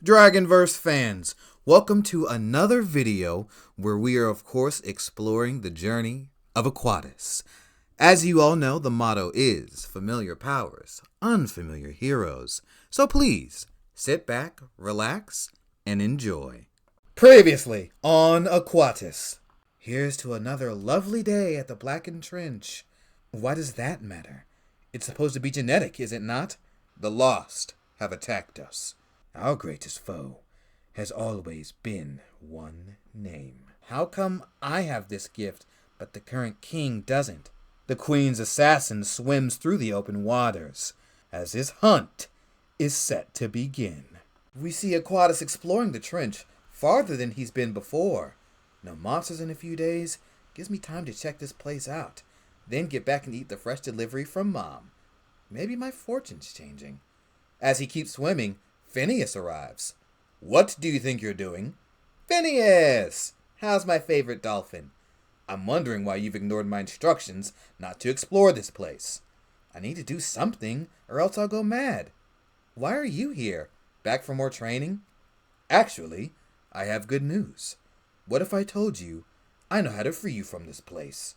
Dragonverse fans, welcome to another video where we are of course exploring the journey of Aquatus. As you all know, the motto is familiar powers, unfamiliar heroes. So please, sit back, relax, and enjoy. Previously on Aquatus. Here's to another lovely day at the Blackened Trench. Why does that matter? It's supposed to be genetic, is it not? The Lost have attacked us. Our greatest foe has always been one name. How come I have this gift, but the current king doesn't? The queen's assassin swims through the open waters as his hunt is set to begin. We see Aquatus exploring the trench farther than he's been before. No monsters in a few days. Gives me time to check this place out. Then get back and eat the fresh delivery from Mom. Maybe my fortune's changing. As he keeps swimming, Phineas arrives. What do you think you're doing? Phineas! How's my favorite dolphin? I'm wondering why you've ignored my instructions not to explore this place. I need to do something, or else I'll go mad. Why are you here? Back for more training? Actually, I have good news. What if I told you I know how to free you from this place?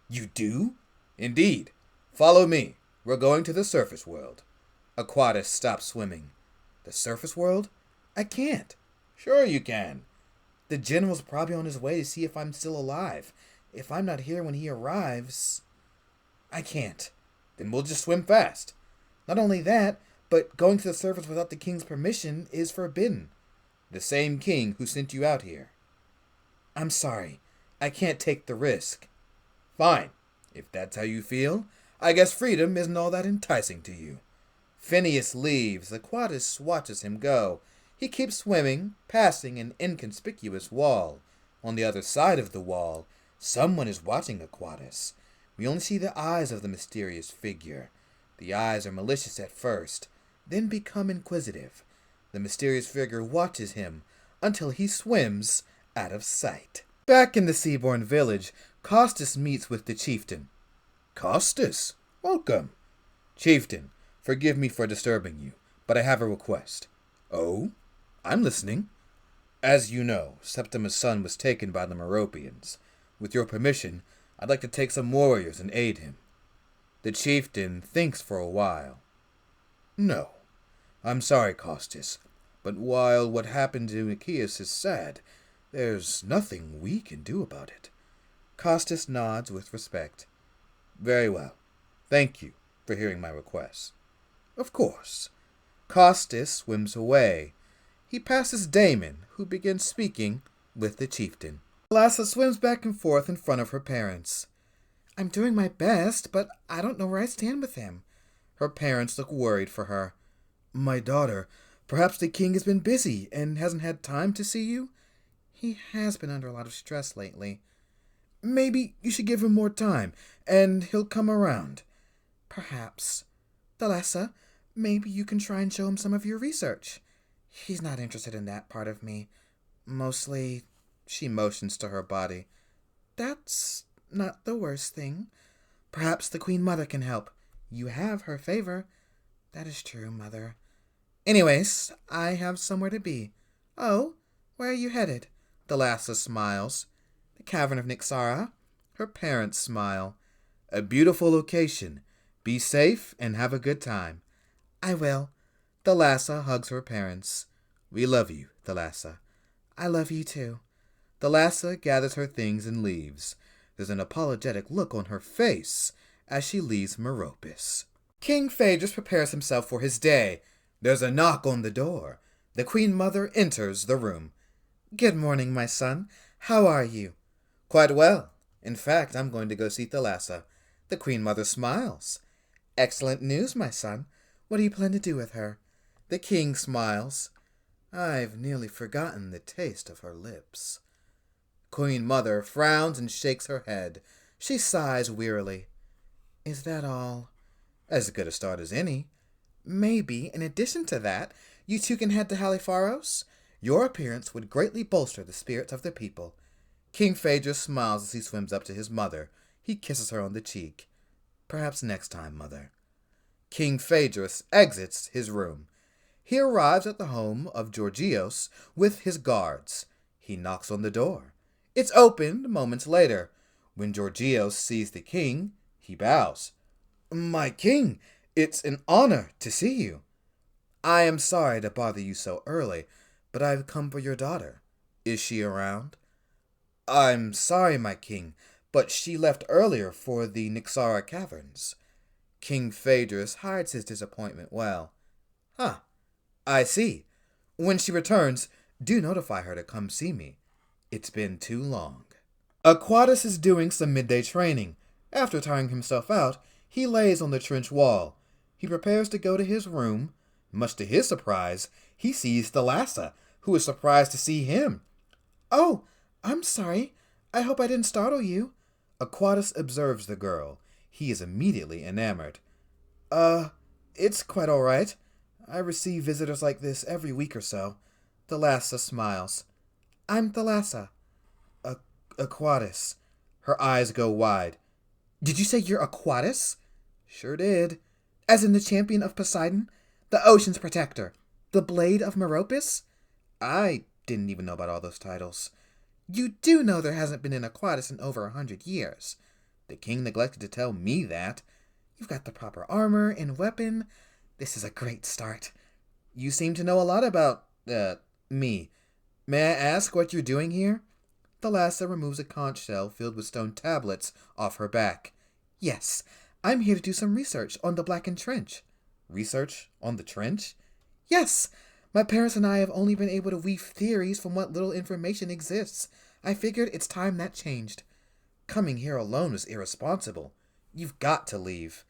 You do? Indeed. Follow me. We're going to the surface world. Aquatus stops swimming. The surface world? I can't. Sure you can. The general's probably on his way to see if I'm still alive. If I'm not here when he arrives, I can't. Then we'll just swim fast. Not only that, but going to the surface without the king's permission is forbidden. The same king who sent you out here. I'm sorry. I can't take the risk. Fine. If that's how you feel, I guess freedom isn't all that enticing to you. Phineas leaves. Aquatus watches him go. He keeps swimming, passing an inconspicuous wall. On the other side of the wall, someone is watching Aquatus. We only see the eyes of the mysterious figure. The eyes are malicious at first, then become inquisitive. The mysterious figure watches him until he swims out of sight. Back in the seaborne village, Costus meets with the chieftain. Costus, welcome. Chieftain, forgive me for disturbing you, but I have a request. Oh? I'm listening. As you know, Septimus' son was taken by the Meropians. With your permission, I'd like to take some warriors and aid him. The chieftain thinks for a while. No. I'm sorry, Costus, but while what happened to Aquatus is sad, there's nothing we can do about it. Costus nods with respect. Very well. Thank you for hearing my request. Of course. Costus swims away. He passes Damon, who begins speaking with the chieftain. Lassa swims back and forth in front of her parents. I'm doing my best, but I don't know where I stand with him. Her parents look worried for her. My daughter, perhaps the king has been busy and hasn't had time to see you? He has been under a lot of stress lately. Maybe you should give him more time, and he'll come around. Perhaps. Thalassa, maybe you can try and show him some of your research. He's not interested in that part of me. Mostly, she motions to her body. That's not the worst thing. Perhaps the Queen Mother can help. You have her favor. That is true, Mother. Anyways, I have somewhere to be. Oh, where are you headed? Thalassa smiles. The Cavern of Nixara. Her parents smile. A beautiful location. Be safe and have a good time. I will. Thalassa hugs her parents. We love you, Thalassa. I love you too. Thalassa gathers her things and leaves. There's an apologetic look on her face as she leaves Meropis. King Phaedrus prepares himself for his day. There's a knock on the door. The Queen Mother enters the room. Good morning, my son. How are you? Quite well. In fact, I'm going to go see Thalassa. The Queen Mother smiles. Excellent news, my son. What do you plan to do with her? The king smiles. I've nearly forgotten the taste of her lips. Queen Mother frowns and shakes her head. She sighs wearily. Is that all? As good a start as any. Maybe, in addition to that, you two can head to Halifaros. Your appearance would greatly bolster the spirits of the people. King Phaedrus smiles as he swims up to his mother. He kisses her on the cheek. Perhaps next time, Mother. King Phaedrus exits his room. He arrives at the home of Georgios with his guards. He knocks on the door. It's opened moments later. When Georgios sees the king, he bows. "My king, it's an honor to see you." "I am sorry to bother you so early, but I've come for your daughter. Is she around?" "I'm sorry, my king, but she left earlier for the Nixara caverns." King Phaedrus hides his disappointment well. "Huh, I see. When she returns, do notify her to come see me. It's been too long." Aquatus is doing some midday training. After tiring himself out, he lays on the trench wall. He prepares to go to his room. Much to his surprise, he sees Thalassa, who is surprised to see him. "Oh, I'm sorry. I hope I didn't startle you." Aquatus observes the girl. He is immediately enamored. It's quite all right. I receive visitors like this every week or so." Thalassa smiles. "I'm Thalassa." Aquatus." Her eyes go wide. "Did you say you're Aquatus?" "Sure did." "As in the champion of Poseidon? The ocean's protector? The blade of Meropis?" "I didn't even know about all those titles." "You do know there hasn't been an Aquatus in over 100 years. The king neglected to tell me that. You've got the proper armor and weapon. This is a great start. You seem to know a lot about, me. May I ask what you're doing here?" Thalassa removes a conch shell filled with stone tablets off her back. "Yes, I'm here to do some research on the Blackened Trench." "Research on the trench?" "Yes. My parents and I have only been able to weave theories from what little information exists. I figured it's time that changed." "Coming here alone is irresponsible. You've got to leave."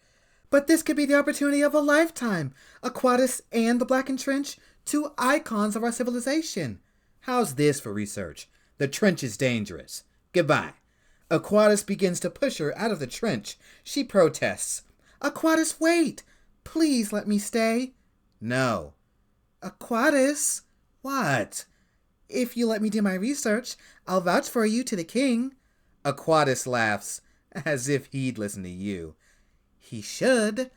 "But this could be the opportunity of a lifetime. Aquatus and the Blackened Trench, two icons of our civilization." "How's this for research? The trench is dangerous. Goodbye." Aquatus begins to push her out of the trench. She protests. "Aquatus, wait! Please let me stay." "No." "Aquatus." "What?" "If you let me do my research, I'll vouch for you to the king." Aquatus laughs, as if he'd listen to you. "He should.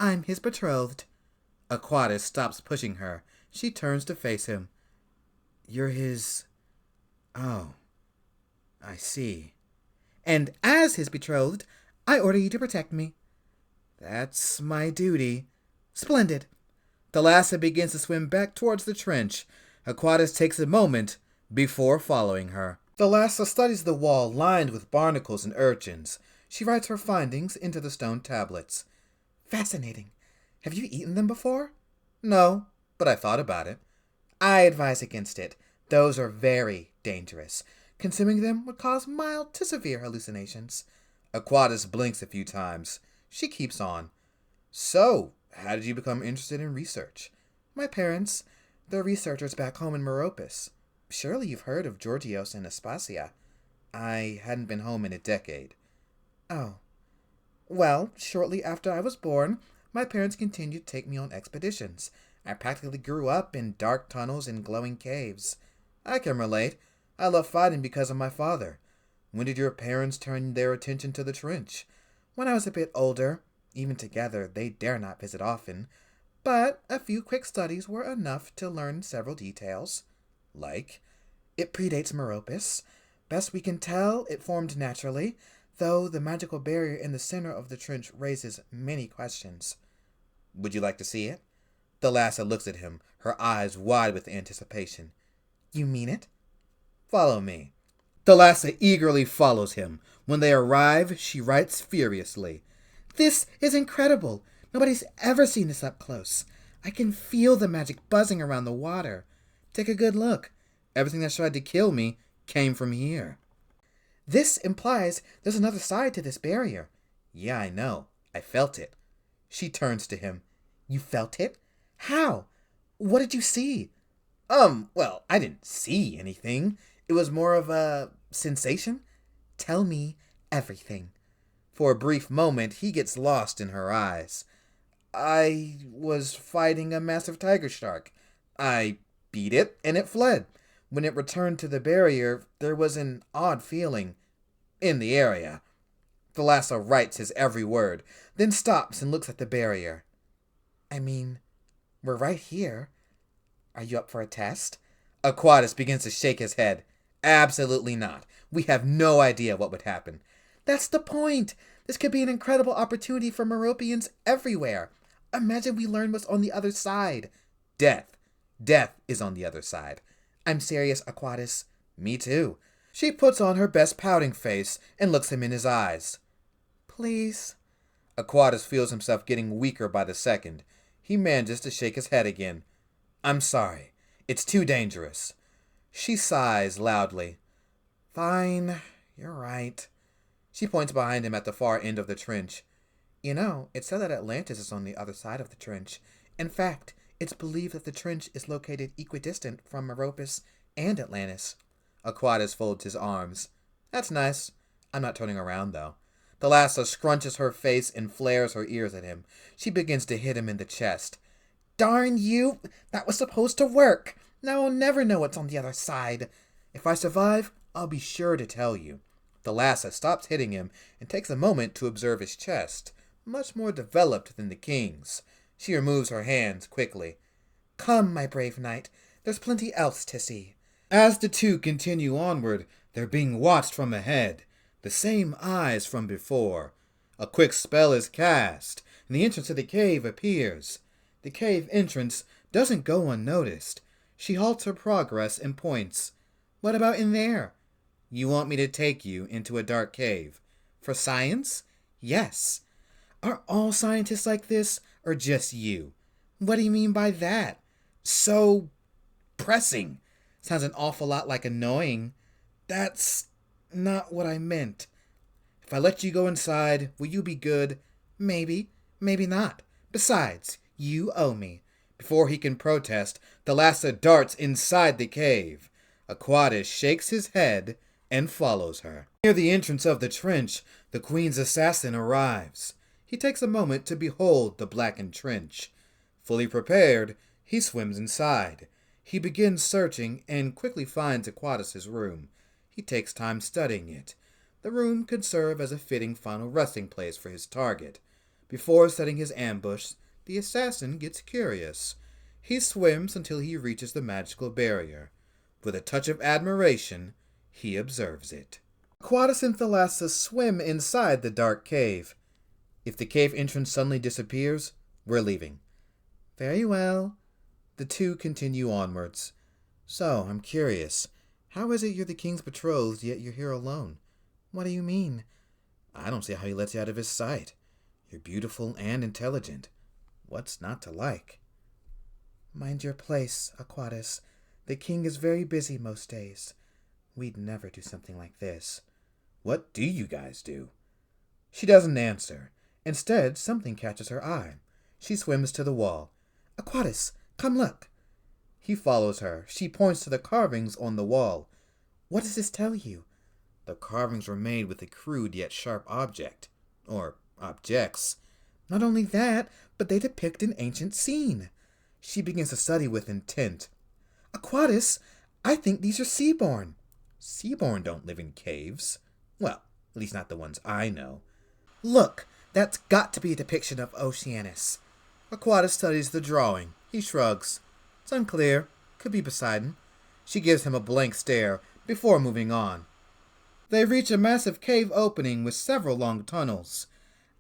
I'm his betrothed." Aquatus stops pushing her. She turns to face him. "You're his... Oh, I see." "And as his betrothed, I order you to protect me." "That's my duty." "Splendid." Thalassa begins to swim back towards the trench. Aquatus takes a moment before following her. Thalassa studies the wall lined with barnacles and urchins. She writes her findings into the stone tablets. "Fascinating. Have you eaten them before?" "No, but I thought about it." "I advise against it. Those are very dangerous. Consuming them would cause mild to severe hallucinations." Aquatus blinks a few times. She keeps on. "So, how did you become interested in research?" "My parents. They're researchers back home in Meropis. Surely you've heard of Georgios and Aspasia." "I hadn't been home in a decade." "Oh. Well, shortly after I was born, my parents continued to take me on expeditions. I practically grew up in dark tunnels and glowing caves." "I can relate. I love fighting because of my father." "When did your parents turn their attention to the trench?" "When I was a bit older. Even together, they dare not visit often. But a few quick studies were enough to learn several details." "Like?" "It predates Meropis. Best we can tell, it formed naturally, though the magical barrier in the center of the trench raises many questions." "Would you like to see it?" Thalassa looks at him, her eyes wide with anticipation. "You mean it?" "Follow me." Thalassa eagerly follows him. When they arrive, she writes furiously. "This is incredible. Nobody's ever seen this up close. I can feel the magic buzzing around the water. Take a good look. Everything that's tried to kill me came from here." "This implies there's another side to this barrier." "Yeah, I know. I felt it." She turns to him. "You felt it? How? What did you see?" Well, I didn't see anything. It was more of a sensation." "Tell me everything." For a brief moment, he gets lost in her eyes. "I was fighting a massive tiger shark. I beat it, and it fled. When it returned to the barrier, there was an odd feeling in the area." Thalassa writes his every word, then stops and looks at the barrier. "I mean, we're right here. Are you up for a test? Aquatus begins to shake his head. Absolutely not. We have no idea what would happen. That's the point. This could be an incredible opportunity for Meropians everywhere. Imagine we learn what's on the other side. Death. Death is on the other side. I'm serious, Aquatus. Me too. She puts on her best pouting face and looks him in his eyes. Please. Aquatus feels himself getting weaker by the second. He manages to shake his head again. I'm sorry. It's too dangerous. She sighs loudly. Fine. You're right. She points behind him at the far end of the trench. You know, it's said that Atlantis is on the other side of the trench. In fact, it's believed that the trench is located equidistant from Meropis and Atlantis. Aquatus folds his arms. That's nice. I'm not turning around, though. Thalassa scrunches her face and flares her ears at him. She begins to hit him in the chest. Darn you! That was supposed to work! Now I'll never know what's on the other side. If I survive, I'll be sure to tell you. Thalassa stops hitting him and takes a moment to observe his chest, much more developed than the king's. She removes her hands quickly. Come, my brave knight. There's plenty else to see. As the two continue onward, they're being watched from ahead. The same eyes from before. A quick spell is cast, and the entrance to the cave appears. The cave entrance doesn't go unnoticed. She halts her progress and points. What about in there? You want me to take you into a dark cave? For science? Yes. Are all scientists like this, or just you? What do you mean by that? So pressing. Sounds an awful lot like annoying. That's not what I meant. If I let you go inside, will you be good? Maybe, maybe not. Besides, you owe me. Before he can protest, Thalassa darts inside the cave. Aquatus shakes his head and follows her. Near the entrance of the trench, the queen's assassin arrives. He takes a moment to behold the blackened trench. Fully prepared, he swims inside. He begins searching and quickly finds Aquatus's room. He takes time studying it. The room could serve as a fitting final resting place for his target. Before setting his ambush, the assassin gets curious. He swims until he reaches the magical barrier. With a touch of admiration, he observes it. Aquatus and Thalassa swim inside the dark cave. If the cave entrance suddenly disappears, we're leaving. Very well. The two continue onwards. So, I'm curious. How is it you're the king's betrothed, yet you're here alone? What do you mean? I don't see how he lets you out of his sight. You're beautiful and intelligent. What's not to like? Mind your place, Aquatus. The king is very busy most days. We'd never do something like this. What do you guys do? She doesn't answer. Instead, something catches her eye. She swims to the wall. Aquatus, come look. He follows her. She points to the carvings on the wall. What does this tell you? The carvings were made with a crude yet sharp object. Or objects. Not only that, but they depict an ancient scene. She begins to study with intent. Aquatus, I think these are seaborn. Seaborn don't live in caves. Well, at least not the ones I know. Look, that's got to be a depiction of Oceanus. Aquatus studies the drawing. He shrugs. It's unclear. Could be Poseidon. She gives him a blank stare before moving on. They reach a massive cave opening with several long tunnels.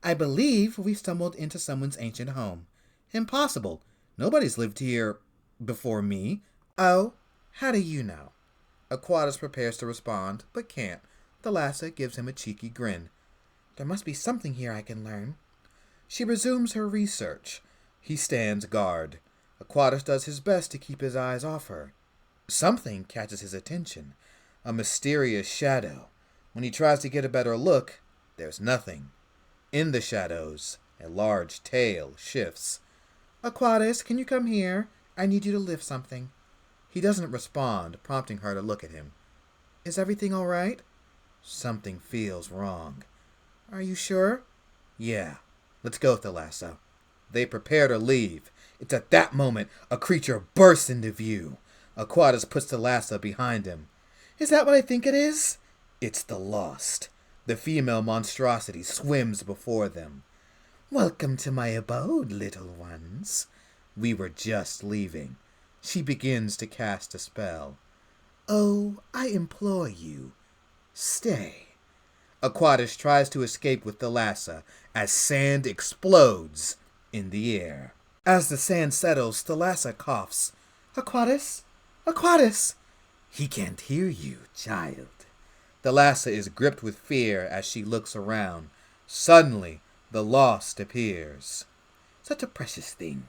I believe we stumbled into someone's ancient home. Impossible. Nobody's lived here before me. Oh, how do you know? Aquatus prepares to respond, but can't. Thalassa gives him a cheeky grin. There must be something here I can learn. She resumes her research. He stands guard. Aquatus does his best to keep his eyes off her. Something catches his attention. A mysterious shadow. When he tries to get a better look, there's nothing. In the shadows, a large tail shifts. Aquatus, can you come here? I need you to lift something. He doesn't respond, prompting her to look at him. Is everything all right? Something feels wrong. Are you sure? Yeah. Let's go, Thalassa. They prepare to leave. It's at that moment a creature bursts into view. Aquatus puts Thalassa behind him. Is that what I think it is? It's the Lost. The female monstrosity swims before them. Welcome to my abode, little ones. We were just leaving. She begins to cast a spell. Oh, I implore you, stay. Aquatus tries to escape with Thalassa as sand explodes in the air. As the sand settles, Thalassa coughs. Aquatus? Aquatus! He can't hear you, child. Thalassa is gripped with fear as she looks around. Suddenly, the lost appears. Such a precious thing.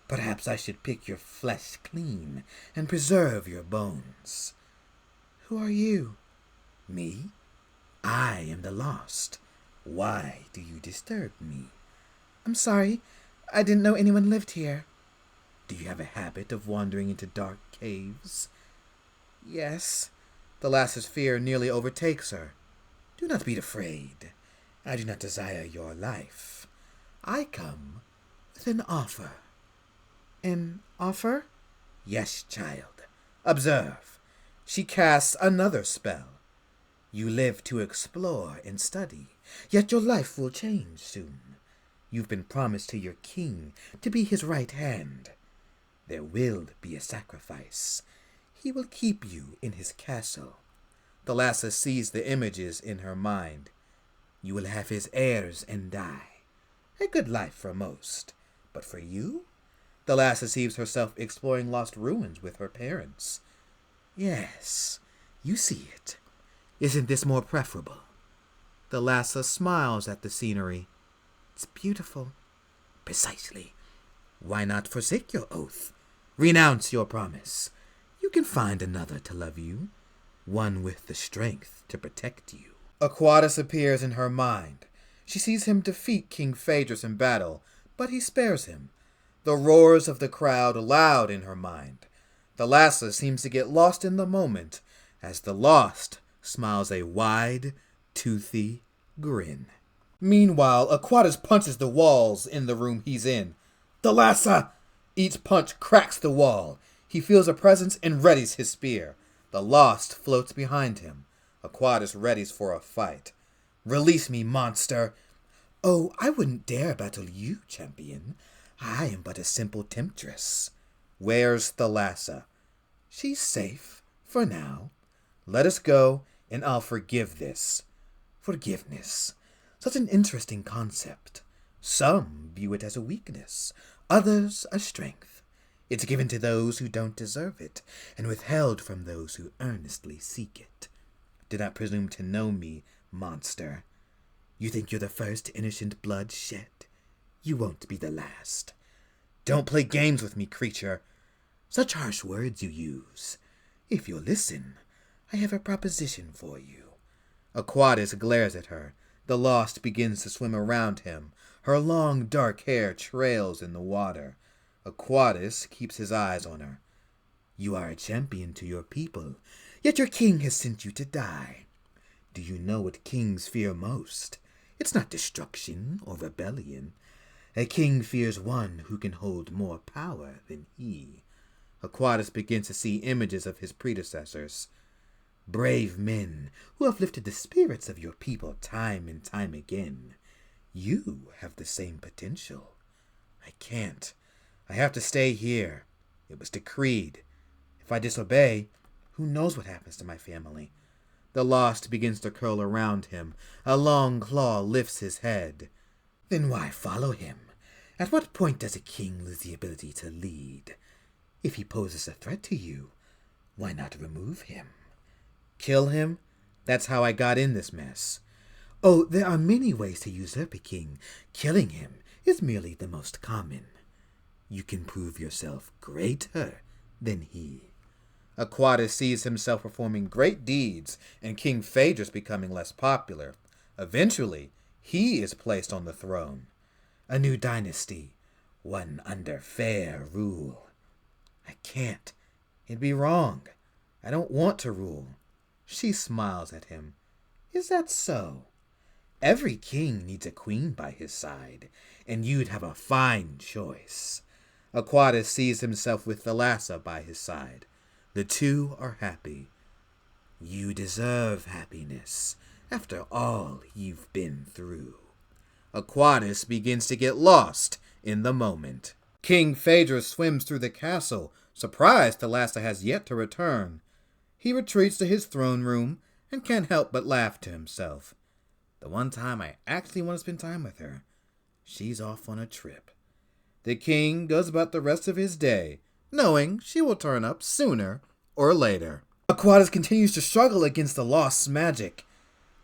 Perhaps I should pick your flesh clean and preserve your bones. Who are you? Me? I am the lost. Why do you disturb me? I'm sorry. I didn't know anyone lived here. Do you have a habit of wandering into dark caves? Yes. Thalassa's fear nearly overtakes her. Do not be afraid. I do not desire your life. I come with an offer. An offer? Yes, child. Observe. She casts another spell. You live to explore and study, yet your life will change soon. You've been promised to your king to be his right hand. There will be a sacrifice. He will keep you in his castle. Thalassa sees the images in her mind. You will have his heirs and die. A good life for most. But for you? Thalassa sees herself exploring lost ruins with her parents. Yes, you see it. Isn't this more preferable? Thalassa smiles at the scenery. It's beautiful. Precisely. Why not forsake your oath? Renounce your promise. You can find another to love you, one with the strength to protect you. Aquatus appears in her mind. She sees him defeat King Phaedrus in battle, but he spares him. The roars of the crowd loud in her mind. Thalassa seems to get lost in the moment, as the lost smiles a wide, toothy grin. Meanwhile, Aquatus punches the walls in the room he's in. Thalassa! Each punch cracks the wall. He feels a presence and readies his spear. The lost floats behind him. Aquatus readies for a fight. Release me, monster! Oh, I wouldn't dare battle you, champion. I am but a simple temptress. Where's Thalassa? She's safe, for now. Let us go, and I'll forgive this. Forgiveness. Such an interesting concept. Some view it as a weakness, others a strength. It's given to those who don't deserve it, and withheld from those who earnestly seek it. Do not presume to know me, monster. You think you're the first innocent blood shed? You won't be the last. Don't play games with me, creature. Such harsh words you use. If you'll listen, I have a proposition for you. Aquatus glares at her. The lost begins to swim around him. Her long, dark hair trails in the water. Aquatus keeps his eyes on her. You are a champion to your people, yet your king has sent you to die. Do you know what kings fear most? It's not destruction or rebellion. A king fears one who can hold more power than he. Aquatus begins to see images of his predecessors. Brave men who have lifted the spirits of your people time and time again. You have the same potential. I can't. I have to stay here. It was decreed. If I disobey, who knows what happens to my family? The lost begins to curl around him. A long claw lifts his head. Then why follow him? At what point does a king lose the ability to lead? If he poses a threat to you, why not remove him? Kill him? That's how I got in this mess. Oh, there are many ways to usurp a king. Killing him is merely the most common. You can prove yourself greater than he. Aquatus sees himself performing great deeds and King Phaedrus becoming less popular. Eventually, he is placed on the throne. A new dynasty, one under fair rule. I can't. It'd be wrong. I don't want to rule. She smiles at him. Is that so? Every king needs a queen by his side, and you'd have a fine choice. Aquatus sees himself with Thalassa by his side. The two are happy. You deserve happiness, after all you've been through. Aquatus begins to get lost in the moment. King Phaedrus swims through the castle, Surprised, Thalassa has yet to return. He retreats to his throne room and can't help but laugh to himself. The one time I actually want to spend time with her, she's off on a trip. The king goes about the rest of his day, knowing she will turn up sooner or later. Aquatus continues to struggle against the lost magic.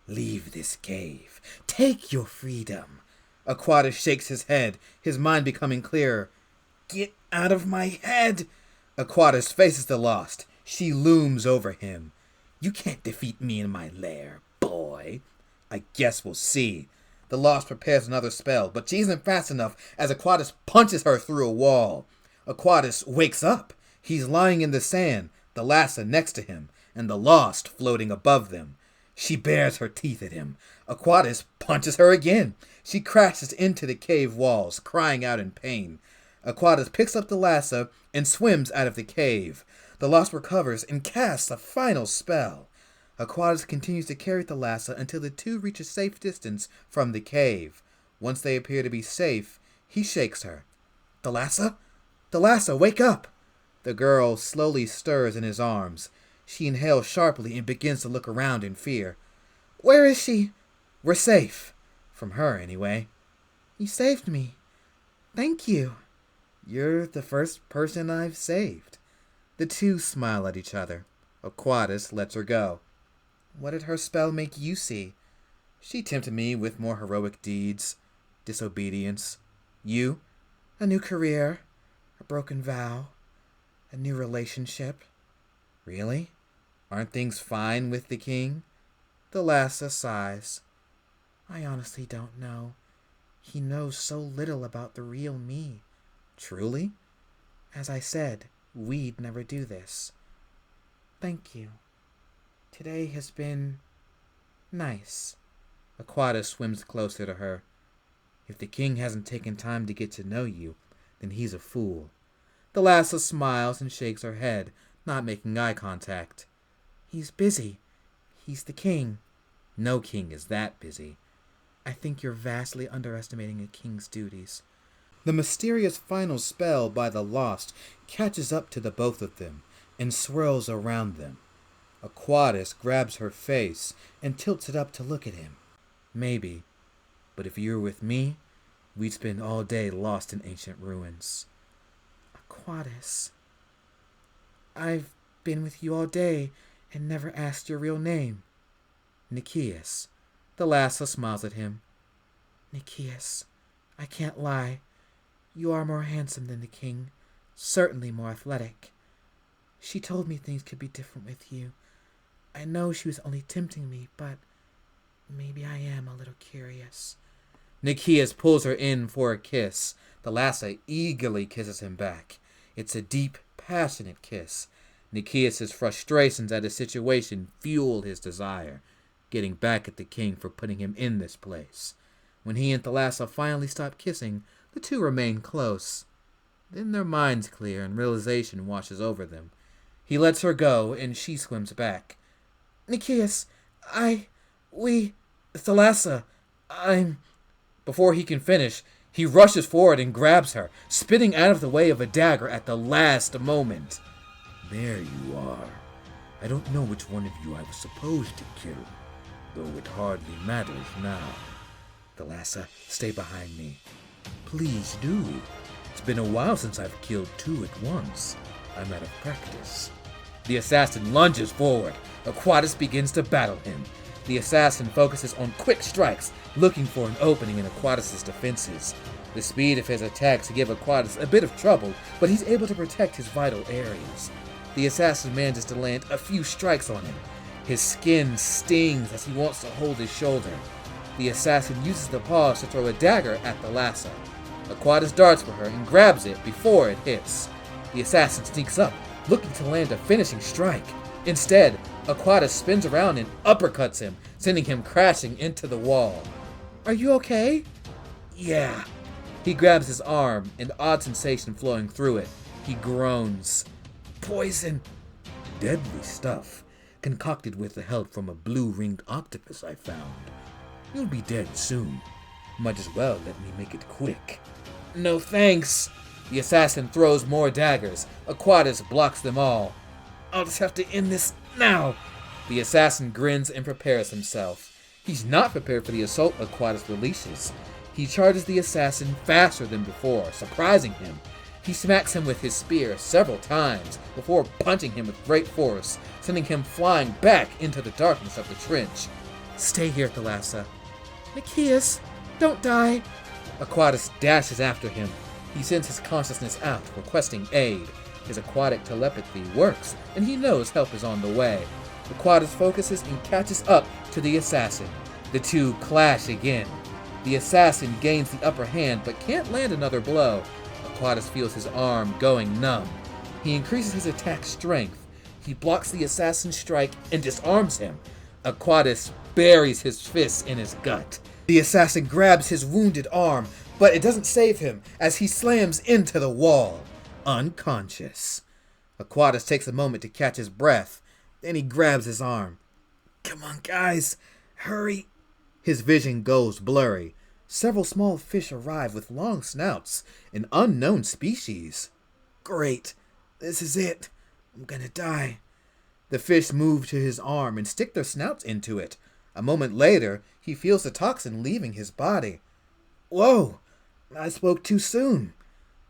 Leave this cave. Take your freedom. Aquatus shakes his head, his mind becoming clearer. Get out of my head. Aquatus faces the lost. She looms over him. You can't defeat me in my lair, boy. I guess we'll see. The lost prepares another spell, but she isn't fast enough as Aquatus punches her through a wall. Aquatus wakes up. He's lying in the sand, Thalassa next to him, and the lost floating above them. She bares her teeth at him. Aquatus punches her again. She crashes into the cave walls, crying out in pain. Aquatus picks up Thalassa and swims out of the cave. The lost recovers and casts a final spell. Aquatus continues to carry Thalassa until the two reach a safe distance from the cave. Once they appear to be safe, he shakes her. Thalassa? Thalassa, wake up! The girl slowly stirs in his arms. She inhales sharply and begins to look around in fear. Where is she? We're safe. From her, anyway. You saved me. Thank you. You're the first person I've saved. The two smile at each other. Aquatus lets her go. What did her spell make you see? She tempted me with more heroic deeds, disobedience. You? A new career, a broken vow, a new relationship. Really? Aren't things fine with the king? Thalassa sighs. I honestly don't know. He knows so little about the real me. Truly? As I said, we'd never do this. Thank you. Today has been nice. Aquatus swims closer to her. If the king hasn't taken time to get to know you, then he's a fool. Thalassa smiles and shakes her head, not making eye contact. He's busy. He's the king. No king is that busy. I think you're vastly underestimating a king's duties. The mysterious final spell by the lost catches up to the both of them and swirls around them. Aquatus grabs her face and tilts it up to look at him. Maybe, but if you were with me, we'd spend all day lost in ancient ruins. Aquatus, I've been with you all day and never asked your real name. Nicias. Thalassa smiles at him. Nicias, I can't lie. You are more handsome than the king, certainly more athletic. She told me things could be different with you. I know she was only tempting me, but maybe I am a little curious. Nicias pulls her in for a kiss. Thalassa eagerly kisses him back. It's a deep, passionate kiss. Nicias' frustrations at his situation fuel his desire, getting back at the king for putting him in this place. When he and Thalassa finally stop kissing, the two remain close. Then their minds clear and realization washes over them. He lets her go, and she swims back. Nicias, Thalassa, Before he can finish, he rushes forward and grabs her, spinning out of the way of a dagger at the last moment. There you are. I don't know which one of you I was supposed to kill, though it hardly matters now. Thalassa, stay behind me. Please do. It's been a while since I've killed two at once. I'm out of practice. The assassin lunges forward. Aquatus begins to battle him. The assassin focuses on quick strikes, looking for an opening in Aquatus' defenses. The speed of his attacks give Aquatus a bit of trouble, but he's able to protect his vital areas. The assassin manages to land a few strikes on him. His skin stings as he wants to hold his shoulder. The assassin uses the pause to throw a dagger at Thalassa. Aquatus darts for her and grabs it before it hits. The assassin sneaks up, looking to land a finishing strike. Instead, Aquatus spins around and uppercuts him, sending him crashing into the wall. Are you okay? Yeah. He grabs his arm, an odd sensation flowing through it. He groans. Poison. Deadly stuff, concocted with the help from a blue-ringed octopus I found. You'll be dead soon. Might as well let me make it quick. No thanks. The assassin throws more daggers. Aquatus blocks them all. I'll just have to end this now. The assassin grins and prepares himself. He's not prepared for the assault Aquatus releases. He charges the assassin faster than before, surprising him. He smacks him with his spear several times before punching him with great force, sending him flying back into the darkness of the trench. Stay here, Thalassa. Nicias, don't die. Aquatus dashes after him. He sends his consciousness out, requesting aid. His aquatic telepathy works, and he knows help is on the way. Aquatus focuses and catches up to the assassin. The two clash again. The assassin gains the upper hand but can't land another blow. Aquatus feels his arm going numb. He increases his attack strength. He blocks the assassin's strike and disarms him. Aquatus buries his fist in his gut. The assassin grabs his wounded arm, but it doesn't save him as he slams into the wall, unconscious. Aquatus takes a moment to catch his breath. Then he grabs his arm. Come on, guys, hurry. His vision goes blurry. Several small fish arrive with long snouts, an unknown species. Great, this is it. I'm gonna die. The fish move to his arm and stick their snouts into it. A moment later, he feels the toxin leaving his body. Whoa, I spoke too soon.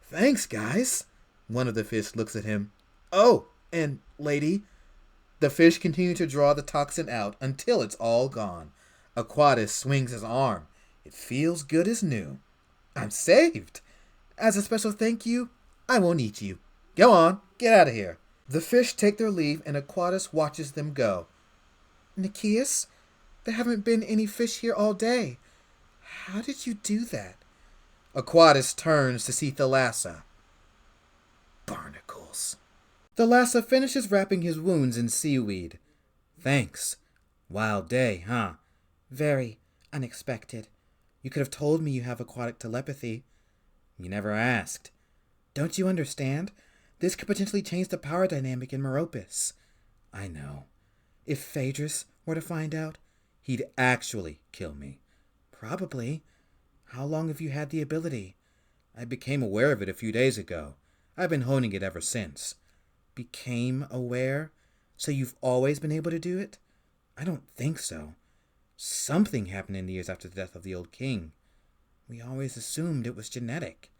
Thanks, guys. One of the fish looks at him. Oh, and lady. The fish continue to draw the toxin out until it's all gone. Aquatus swings his arm. It feels good as new. I'm saved. As a special thank you, I won't eat you. Go on, get out of here. The fish take their leave and Aquatus watches them go. Nicias, there haven't been any fish here all day. How did you do that? Aquatus turns to see Thalassa. Barnacles. Thalassa finishes wrapping his wounds in seaweed. Thanks. Wild day, huh? Very unexpected. You could have told me you have aquatic telepathy. You never asked. Don't you understand? This could potentially change the power dynamic in Meropis. I know. If Phaedrus were to find out, he'd actually kill me. Probably. How long have you had the ability? I became aware of it a few days ago. I've been honing it ever since. Became aware? So you've always been able to do it? I don't think so. Something happened in the years after the death of the old king. We always assumed it was genetic.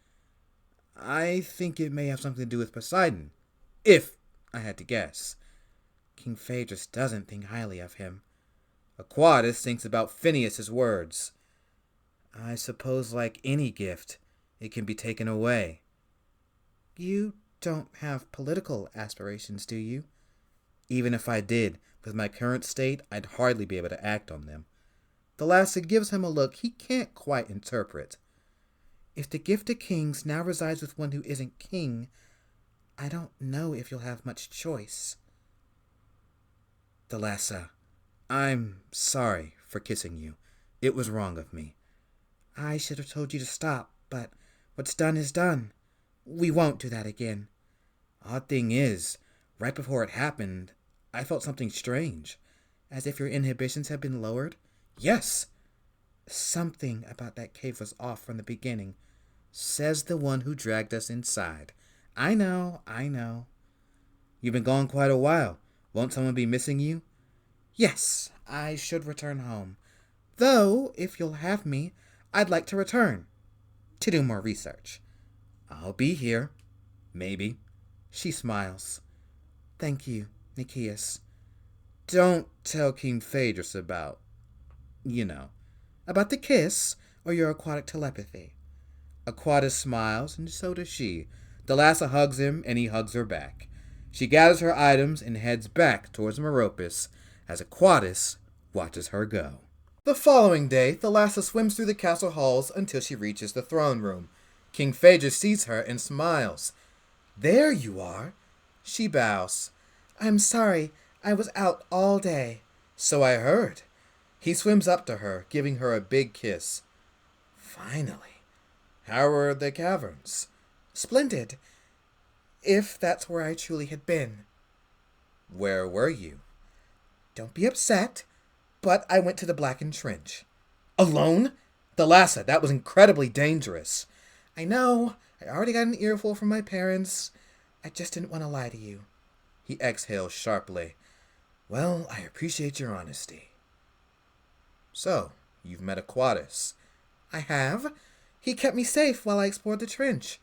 I think it may have something to do with Poseidon, if I had to guess. King Phaedrus doesn't think highly of him. Aquatus thinks about Phineas's words. I suppose like any gift, it can be taken away. You don't have political aspirations, do you? Even if I did, with my current state, I'd hardly be able to act on them. Thalassa gives him a look he can't quite interpret. If the gift of kings now resides with one who isn't king, I don't know if you'll have much choice. Thalassa, I'm sorry for kissing you. It was wrong of me. I should have told you to stop, but what's done is done. We won't do that again. Odd thing is, right before it happened, I felt something strange, as if your inhibitions had been lowered. Yes, something about that cave was off from the beginning, says the one who dragged us inside. I know. You've been gone quite a while. Won't someone be missing you? Yes, I should return home. Though, if you'll have me, I'd like to return. To do more research. I'll be here. Maybe. She smiles. Thank you, Nicias. Don't tell King Phaedrus about the kiss or your aquatic telepathy. Aquatus smiles, and so does she. Thalassa hugs him, and he hugs her back. She gathers her items and heads back towards Meropis as Aquatus watches her go. The following day, Thalassa swims through the castle halls until she reaches the throne room. King Phaedrus sees her and smiles. There you are. She bows. I'm sorry, I was out all day. So I heard. He swims up to her, giving her a big kiss. Finally. How were the caverns? Splendid. If that's where I truly had been. Where were you? Don't be upset, but I went to the Blackened Trench. Alone? Thalassa, that was incredibly dangerous. I know. I already got an earful from my parents. I just didn't want to lie to you. He exhaled sharply. Well, I appreciate your honesty. So, you've met Aquatus. I have. He kept me safe while I explored the trench.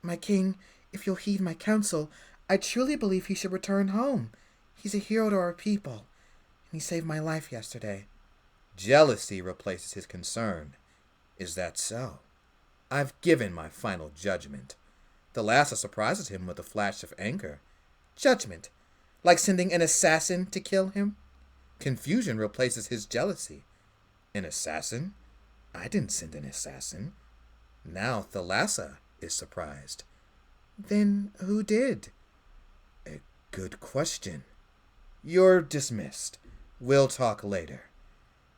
My king, if you'll heed my counsel, I truly believe he should return home. He's a hero to our people, and he saved my life yesterday. Jealousy replaces his concern. Is that so? I've given my final judgment. Thalassa surprises him with a flash of anger. Judgment? Like sending an assassin to kill him? Confusion replaces his jealousy. An assassin? I didn't send an assassin. Now Thalassa is surprised. Then who did? A good question. You're dismissed. We'll talk later.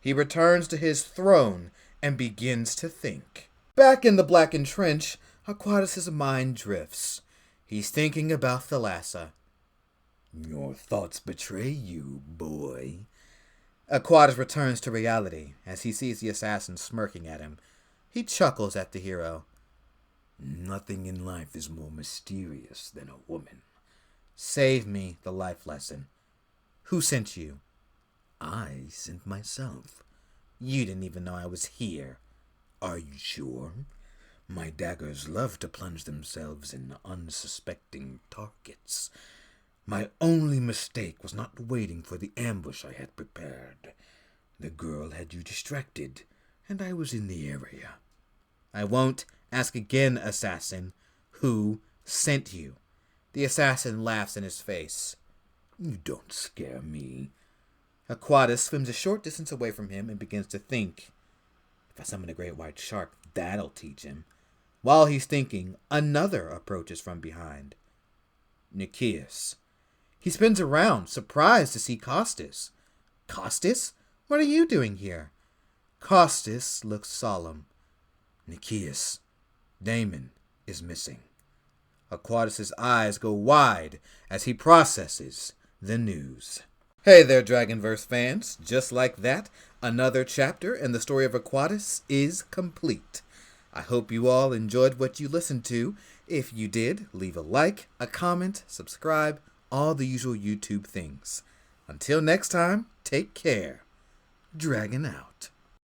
He returns to his throne and begins to think. Back in the blackened trench, Aquatus' mind drifts. He's thinking about Thalassa. Your thoughts betray you, boy. Aquatus returns to reality as he sees the assassin smirking at him. He chuckles at the hero. Nothing in life is more mysterious than a woman. Save me the life lesson. Who sent you? I sent myself. You didn't even know I was here. Are you sure? My daggers love to plunge themselves in unsuspecting targets. My only mistake was not waiting for the ambush I had prepared. The girl had you distracted, and I was in the area. I won't ask again, assassin. Who sent you? The assassin laughs in his face. You don't scare me. Aquatus swims a short distance away from him and begins to think. If I summon a great white shark, that'll teach him. While he's thinking, another approaches from behind. Nicias. He spins around, surprised to see Costis. Costis? What are you doing here? Costis looks solemn. Nicias, Damon is missing. Aquatus' eyes go wide as he processes the news. Hey there, Dragonverse fans. Just like that, another chapter in the story of Aquatus is complete. I hope you all enjoyed what you listened to. If you did, leave a like, a comment, subscribe, all the usual YouTube things. Until next time, take care. Dragon out.